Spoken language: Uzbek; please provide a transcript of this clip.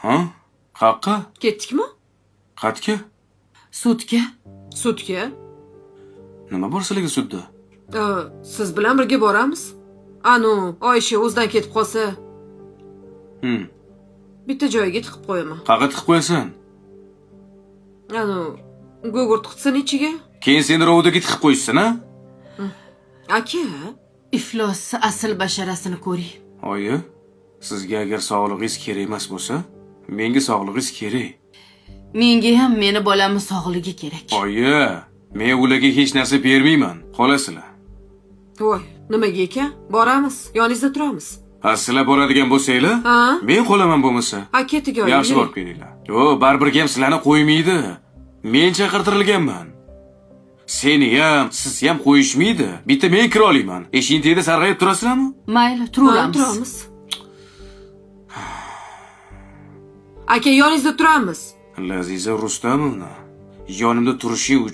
Ha? Qayerqa? Ketdikmi? Qayerga? Sudga. Sudga. Nima bor sizlarga sudda? Siz bilan birga boramiz. Anu, Oyisha o'zidan ketib qolsa, bitta joyiga tiqib qo'yaman. Qayerga tiqib qo'yasan? Anu, gugurt qutsin ichiga. Keyin seni rovudaga tiqib qo'yishsin, ha? Aka, Iflos asl basharasini ko'ring. Oyi, sizga agar sog'lig'ingiz kerak emas bo'lsa, menga sog'lig'ingiz kerak. Menga ham meni bolamni sog'ligi kerak. Oyi, men ularga hech narsa bermayman. Qolasizlar. voy, nimaga ekan? Boramiz, yoningizda turamiz. Ha, sizlar boradigan bo'lsanglar, Ha? men qolaman bo'lmasa. Ketiga Yaxshi borib kelinglar. Baribir ham sizlarni qo'ymaydi. Men chaqirtirilganman. Seni ham, sizni ham qo'yishmaydi. Bitta men kira olaman. Eshikning tagida sarg'ayib turasizlarmi? Mayli, turaveramiz. Turamiz. Aka, yoningizda turamiz. Laziza Rustamovna, yonimda turishi uchun